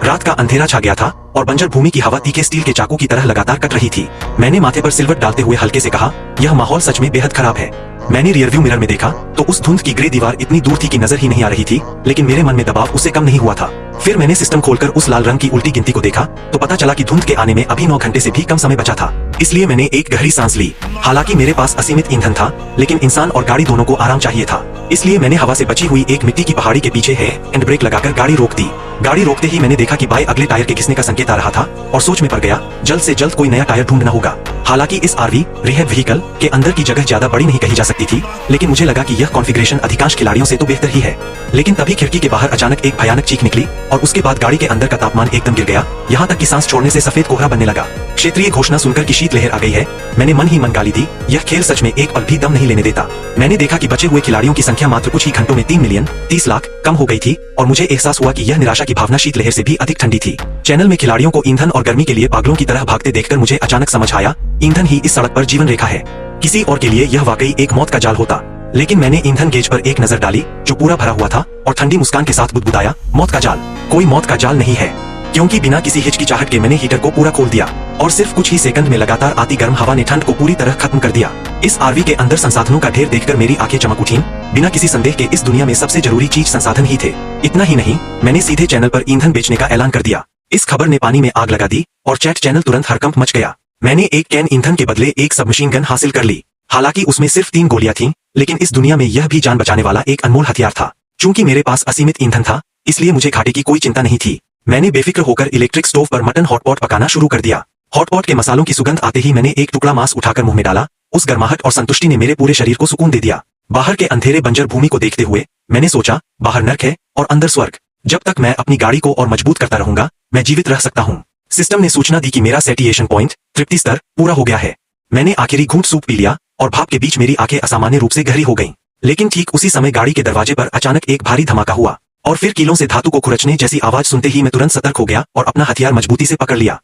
रात का अंधेरा छा गया था और बंजर भूमि की हवा तीखे स्टील के चाकू की तरह लगातार कट रही थी। मैंने माथे पर सिलवट डालते हुए हल्के से कहा, यह माहौल सच में बेहद खराब है। मैंने रियरव्यू मिरर में देखा तो उस धुंध की ग्रे दीवार इतनी दूर थी कि नजर ही नहीं आ रही थी, लेकिन मेरे मन में दबाव उससे कम नहीं हुआ था। फिर मैंने सिस्टम खोलकर उस लाल रंग की उल्टी गिनती को देखा तो पता चला कि धुंध के आने में अभी 9 घंटे से भी कम समय बचा था। इसलिए मैंने एक गहरी सांस ली। हालांकि मेरे पास असीमित ईंधन था, लेकिन इंसान और गाड़ी दोनों को आराम चाहिए था। इसलिए मैंने हवा से बची हुई एक मिट्टी की पहाड़ी के पीछे हैंड ब्रेक लगाकर गाड़ी रोक दी। गाड़ी रोकते ही मैंने देखा कि बाएं अगले टायर के घिसने का संकेत आ रहा था और सोच में पड़ गया, जल्द से जल्द कोई नया टायर ढूंढना होगा। हालांकि इस आरवी रिहैब व्हीकल के अंदर की जगह ज्यादा बड़ी नहीं कही जा सकती थी, लेकिन मुझे लगा कि यह कॉन्फ़िगरेशन अधिकांश खिलाड़ियों से तो बेहतर ही है। लेकिन तभी खिड़की के बाहर अचानक एक भयानक चीख निकली और उसके बाद गाड़ी के अंदर का तापमान एकदम गिर गया, यहाँ तक कि सांस छोड़ने से सफेद कोहरा बनने लगा। क्षेत्रीय घोषणा सुनकर की शीतलहर आ गई है। मैंने मन ही मन गाली दी, यह खेल सच में एक पल भी दम नहीं लेने देता। मैंने देखा कि बचे हुए खिलाड़ियों की संख्या मात्र कुछ ही घंटों में 3,30,00,000 कम हो गई थी और मुझे एहसास हुआ कि यह निराशा की भावना शीतलहर से भी अधिक ठंडी थी। चैनल में खिलाड़ियों को ईंधन और गर्मी के लिए पागलों की तरह भागते देखकर मुझे अचानक समझ आया, ईंधन ही इस सड़क पर जीवन रेखा है। किसी और के लिए यह वाकई एक मौत का जाल होता। लेकिन मैंने ईंधन गेज पर एक नजर डाली जो पूरा भरा हुआ था और ठंडी मुस्कान के साथ बुदबुदाया, मौत का जाल? कोई मौत का जाल नहीं है, क्योंकि बिना किसी हिचकिचाहट के मैंने हीटर को पूरा खोल दिया और सिर्फ कुछ ही सेकंड में लगातार आती गर्म हवा ने ठंड को पूरी तरह खत्म कर दिया। इस आरवी के अंदर संसाधनों का ढेर देखकर मेरी आंखें चमक उठीं। बिना किसी संदेह के इस दुनिया में सबसे जरूरी चीज संसाधन ही थे। इतना ही नहीं, मैंने सीधे चैनल पर ईंधन बेचने का ऐलान कर दिया। इस खबर ने पानी में आग लगा दी और चैट चैनल तुरंत हड़कंप मच गया। मैंने एक कैन ईंधन के बदले एक सबमशीन गन हासिल कर ली। हालांकि उसमें सिर्फ 3 गोलियां थीं, लेकिन इस दुनिया में यह भी जान बचाने वाला एक अनमोल हथियार था। चूंकि मेरे पास असीमित ईंधन था, इसलिए मुझे घाटे की कोई चिंता नहीं थी। मैंने बेफिक्र होकर इलेक्ट्रिक स्टोव पर मटन हॉटपॉट पकाना शुरू कर दिया। हॉटपॉट के मसालों की सुगंध आते ही मैंने एक टुकड़ा मांस उठाकर मुंह में डाला। उस गर्माहट और संतुष्टि ने मेरे पूरे शरीर को सुकून दे दिया। बाहर के अंधेरे बंजर भूमि को देखते हुए मैंने सोचा, बाहर नर्क है और अंदर स्वर्ग। जब तक मैं अपनी गाड़ी को और मजबूत करता रहूंगा, मैं जीवित रह सकता हूँ। सिस्टम ने सूचना दी कि मेरा सैटिएशन पॉइंट, तृप्ति स्तर, पूरा हो गया है। मैंने आखिरी घूंट सूप पी लिया और भाप के बीच मेरी आंखें असामान्य रूप से गहरी हो गईं। लेकिन ठीक उसी समय गाड़ी के दरवाजे पर अचानक एक भारी धमाका हुआ और फिर कीलों से धातु को खुरचने जैसी आवाज सुनते ही मैं तुरंत सतर्क हो गया और अपना हथियार मजबूती से पकड़ लिया।